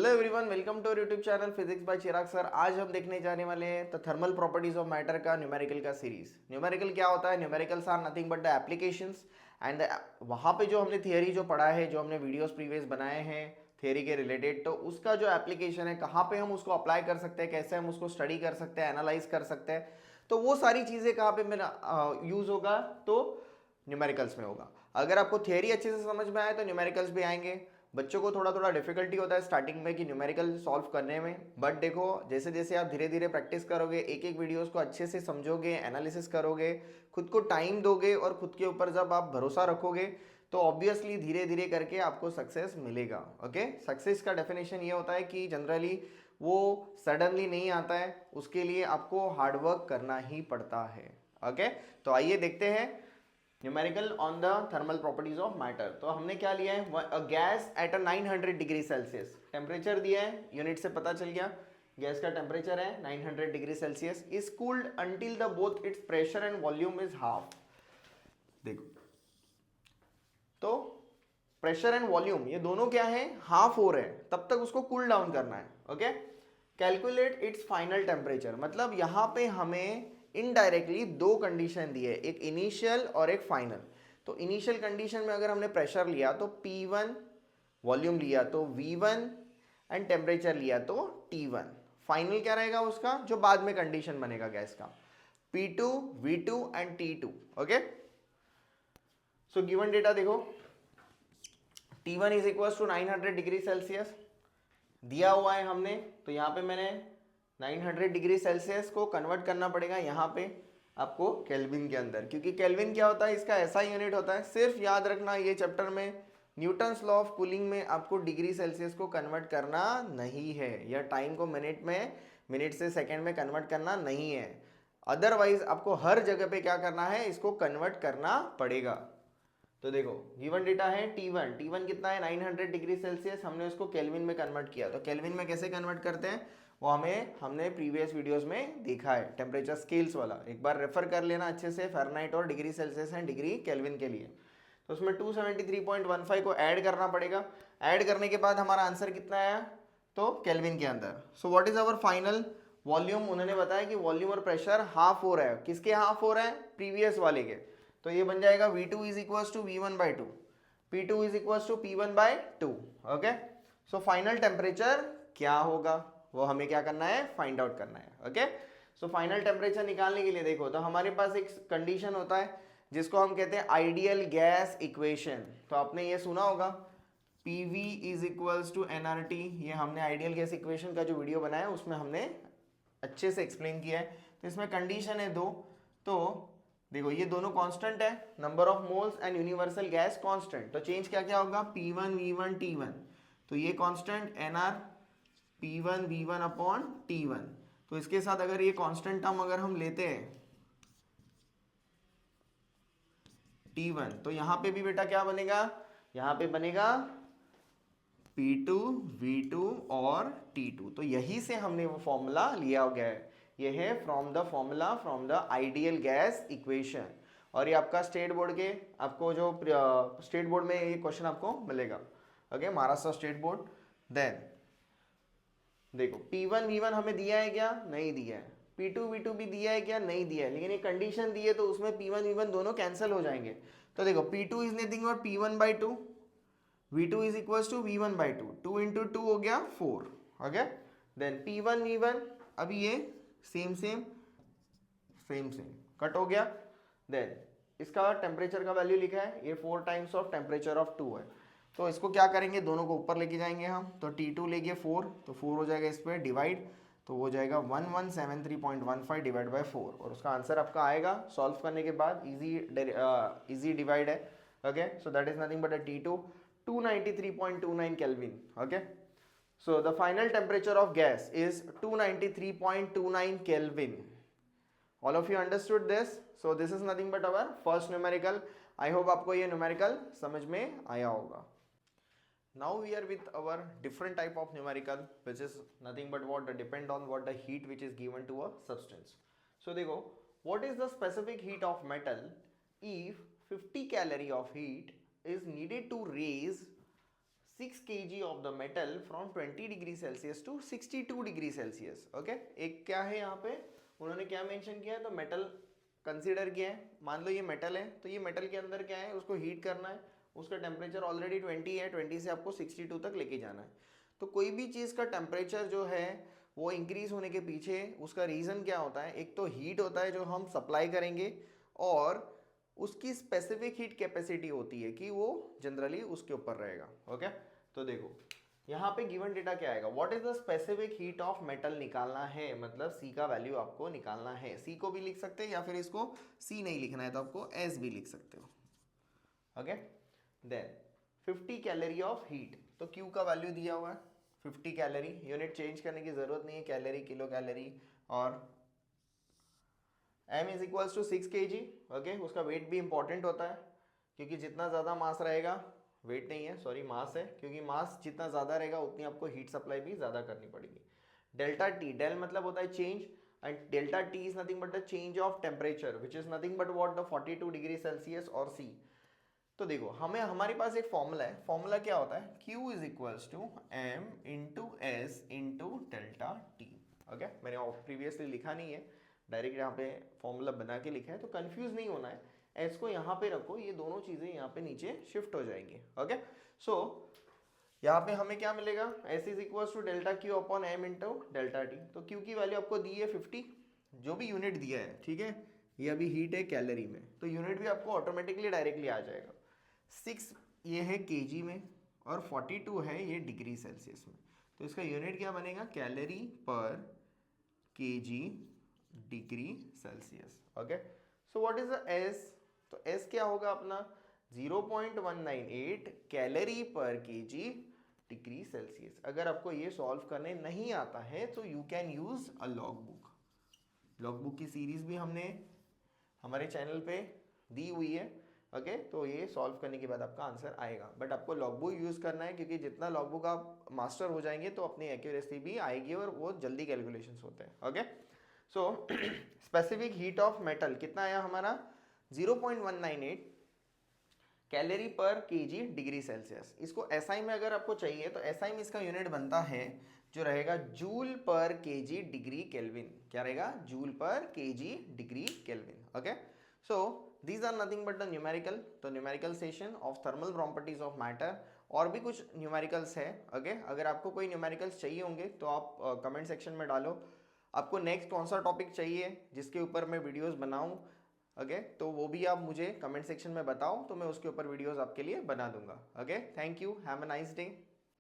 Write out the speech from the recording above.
Hello everyone, welcome to our YouTube channel physics by Chirag sir. आज हम देखने जाने वाले हैं the thermal properties of matter का न्यूमेरिकल का सीरीज। न्यूमेरिकल क्या होता है? Numericals are nothing but the applications and वहाँ पे जो हमने थियरी जो पढ़ा है, जो हमने वीडियोस प्रीवियस बनाए हैं थियरी के रिलेटेड, तो उसका जो एप्लीकेशन है, कहाँ पे हम उसको अप्लाई कर सकते हैं, कैसे हम उसको स्टडी कर सकते हैं, एनालाइज कर सकते हैं, तो वो सारी चीज़ें कहाँ पे मेरा यूज़ होगा, तो न्यूमेरिकल्स में होगा। अगर आपको थियरी अच्छे से समझ में आए तो न्यूमेरिकल्स भी आएंगे। बच्चों को थोड़ा थोड़ा डिफिकल्टी होता है स्टार्टिंग में कि न्यूमेरिकल सॉल्व करने में, बट देखो जैसे जैसे आप धीरे धीरे प्रैक्टिस करोगे, एक एक वीडियोस को अच्छे से समझोगे, एनालिसिस करोगे, खुद को टाइम दोगे और खुद के ऊपर जब आप भरोसा रखोगे, तो ऑब्वियसली धीरे धीरे करके आपको सक्सेस मिलेगा। ओके, सक्सेस का डेफिनेशन ये होता है कि जनरली वो सडनली नहीं आता है, उसके लिए आपको हार्डवर्क करना ही पड़ता है। ओके, तो आइए देखते हैं numerical on the thermal properties of matter. तो हमने क्या लिया है? Gas at a 900 degree Celsius, temperature दिया है, यूनिट से पता चल गया गैस का टेम्परेचर है 900 degree Celsius, is cooled until the both it's pressure and volume is half. देखो, तो प्रेशर एंड वॉल्यूम ये दोनों क्या है? हाफ हो रहे हैं, तब तक उसको कूल डाउन करना है। Okay, calculate its final temperature, मतलब यहां पे हमें इनडायरेक्टली दो कंडीशन दी है, एक इनिशियल और एक फाइनल। तो इनिशियल कंडीशन में अगर हमने प्रेशर लिया तो P1, वॉल्यूम लिया तो V1 एंड टेम्परेचर लिया तो T1। फाइनल क्या रहेगा उसका, जो बाद में कंडीशन बनेगा गैस का, P2, V2 and T2। Okay, so given data देखो, T1 is equal to 900 degree Celsius दिया हुआ है हमने, तो यहाँ पे मैंने 900 डिग्री सेल्सियस को कन्वर्ट करना पड़ेगा यहाँ पे आपको केल्विन के अंदर, क्योंकि केल्विन क्या होता है, इसका ऐसा यूनिट होता है। सिर्फ याद रखना ये चैप्टर में न्यूटन्स लॉ ऑफ कूलिंग में आपको डिग्री सेल्सियस को कन्वर्ट करना नहीं है, या टाइम को मिनट में, मिनट से सेकेंड में कन्वर्ट करना नहीं है। अदरवाइज आपको हर जगह पे क्या करना है, इसको कन्वर्ट करना पड़ेगा। तो देखो गिवन डेटा है T1, T1 कितना है 900 डिग्री सेल्सियस, हमने उसको केल्विन में कन्वर्ट किया। तो केल्विन में कैसे कन्वर्ट करते हैं वो हमने प्रीवियस वीडियोस में देखा है, टेम्परेचर स्केल्स वाला, एक बार रेफर कर लेना अच्छे से, फ़ारेनहाइट और degree Celsius and degree kelvin के लिए। तो उसमें 273.15 को ऐड करना पड़ेगा। ऐड करने के बाद हमारा आंसर कितना आया, तो केल्विन के अंदर। So what is our final volume? उन्होंने बताया कि वॉल्यूम और प्रेशर हाफ हो रहा है, किसके हाफ हो रहा है? प्रीवियस वाले के। तो ये बन जाएगा V2 is equal to V1/2, P2 is equal to P1/2। Okay, so final temperature क्या होगा वो हमें क्या करना है, फाइंड आउट करना है। ओके, सो फाइनल टेम्परेचर निकालने के लिए देखो, तो हमारे पास एक कंडीशन होता है जिसको हम कहते हैं आइडियल गैस इक्वेशन। तो आपने ये सुना होगा PV is equals to nRT, ये हमने आइडियल गैस इक्वेशन का जो वीडियो बनाया है उसमें हमने अच्छे से एक्सप्लेन किया है। तो इसमें कंडीशन है दो, तो देखो ये दोनों कांस्टेंट है, number of moles and universal gas constant. तो चेंज क्या क्या होगा, P1 V1 T1, तो ये constant NR P1 V1 upon T1। तो इसके साथ अगर ये कांस्टेंट टर्म अगर हम लेते हैं T1, तो यहाँ पे भी बेटा क्या बनेगा, यहाँ पे बनेगा P2 V2 और T2। तो यही से हमने वो फॉर्मूला लिया गया है, ये है from the formula from the ideal gas equation. और ये आपका स्टेट बोर्ड के, आपको जो स्टेट बोर्ड में ये क्वेश्चन आपको मिलेगा। Okay, Maharashtra state board. Then देखो P1 V1 हमें दिया है क्या, नहीं दिया है। P2 V2 भी दिया है क्या, नहीं दिया है, लेकिन ये कंडीशन दी है तो उसमें P1 V1 दोनों कैंसिल हो जाएंगे। तो देखो P2 is nothing but P1/2, V2 is equal to V1/2, 2 into 2 हो गया 4। ओके, देन P1 V1, अभी ये same same same same cut हो गया। देन इसका टेम्परेचर का वैल्यू लिखा है, ये 4 टाइम्स ऑफ टेम्परेचर ऑफ 2 है। तो इसको क्या करेंगे, दोनों को ऊपर लेके जाएंगे हम, तो T2 लेंगे 4, तो 4 हो जाएगा इस पर डिवाइड, तो हो जाएगा 1173.15 डिवाइड बाई 4, और उसका आंसर आपका आएगा सॉल्व करने के बाद, इजी डिवाइड है। Okay, so that is nothing but a T2 293.29 Kelvin. Okay, so the final temperature of gas is 293.29 Kelvin. All of you understood this? So this is nothing but our first numerical. I hope आपको ये numerical समझ में आया होगा. Now we are with our different type of numerical, which is nothing but what depend on what the heat which is given to a substance. So देखो, what is the specific heat of metal if 50 calorie of heat is needed to raise 6 kg of the metal from 20 degree Celsius to 62 degree Celsius. Okay, एक क्या है यहाँ पे उन्होंने क्या mention किया है, तो मेटल कंसीडर किया है। मान लो ये मेटल है, तो ये मेटल के अंदर क्या है, उसको हीट करना है, उसका टेम्परेचर ऑलरेडी 20 है, 20 से आपको 62 तक लेके जाना है। तो कोई भी चीज़ का टेम्परेचर जो है वो इंक्रीज होने के पीछे उसका रीज़न क्या होता है, एक तो हीट होता है जो हम सप्लाई करेंगे, और उसकी स्पेसिफिक हीट कैपेसिटी होती है कि वो जनरली उसके ऊपर रहेगा। ओके, तो देखो यहाँ पे गिवन डेटा क्या आएगा, what is the specific heat of metal निकालना है, मतलब सी का वैल्यू आपको निकालना है। सी को भी लिख सकते हैं या फिर इसको सी नहीं लिखना है तो आपको एस भी लिख सकते हो। Okay, then 50 calorie of heat, तो क्यू का वैल्यू दिया हुआ है 50 कैलोरी, यूनिट चेंज करने की जरूरत नहीं है, कैलोरी किलो कैलोरी, और m is equals to 6 kg। Okay, उसका वेट भी इंपॉर्टेंट होता है क्योंकि जितना ज़्यादा मास रहेगा, वेट नहीं है सॉरी मास है, क्योंकि मास जितना ज़्यादा रहेगा उतनी आपको हीट सप्लाई भी ज़्यादा करनी पड़ेगी। डेल्टा टी, डेल मतलब होता है change, and delta T is nothing but the change of temperature which is nothing but what the 42 degree Celsius और सी। तो देखो हमें हमारे पास एक फॉर्मूला है, फॉर्मूला क्या होता है, Q is equals to M into S into delta T. Okay, मैंने प्रीवियसली लिखा नहीं है, डायरेक्ट यहाँ पे फॉर्मूला बना के लिखा है, तो कंफ्यूज नहीं होना है, एस को यहाँ पे रखो, ये दोनों चीज़ें यहाँ पे नीचे शिफ्ट हो जाएंगी। ओके, सो यहाँ पे हमें क्या मिलेगा, S is equals to delta Q upon M into delta T. तो क्यू की वैल्यू आपको दी है 50, जो भी यूनिट दिया है, ठीक है, ये अभी हीट है कैलोरी में, तो यूनिट भी आपको ऑटोमेटिकली डायरेक्टली आ जाएगा। 6 ये है केजी में और 42 है ये डिग्री सेल्सियस में, तो इसका यूनिट क्या बनेगा, कैलोरी पर KG degree Celsius. Okay, so what is the S, तो एस क्या होगा अपना 0.198 कैलोरी पर केजी डिग्री सेल्सियस। अगर आपको ये सॉल्व करने नहीं आता है तो you can use a log book, log book की सीरीज भी हमने हमारे चैनल पे दी हुई है। ओके, तो ये सॉल्व करने के बाद आपका आंसर आएगा, बट आपको लॉगबुक यूज़ करना है क्योंकि जितना लॉगबुक आप मास्टर हो जाएंगे तो अपनी एक्यूरेसी भी आएगी और वो जल्दी कैलकुलेशंस होते हैं। Okay, so specific heat of metal कितना आया हमारा 0.198 कैलोरी पर केजी डिग्री सेल्सियस। इसको एसआई में अगर आपको चाहिए तो एसआई में इसका यूनिट बनता है जो रहेगा joule per KG degree kelvin. क्या रहेगा, joule per KG degree Kelvin. Okay, so these are nothing but the numerical, तो numerical session of thermal properties of matter, और भी कुछ न्यूमेरिकल्स है। ओके, अगर आपको कोई न्यूमेरिकल्स चाहिए होंगे तो आप कमेंट सेक्शन में डालो, आपको नेक्स्ट कौन सा टॉपिक चाहिए जिसके ऊपर मैं वीडियोस बनाऊं। ओके, तो वो भी आप मुझे कमेंट सेक्शन में बताओ तो मैं उसके ऊपर वीडियोस आपके लिए बना दूंगा। Okay, thank you, have a nice day.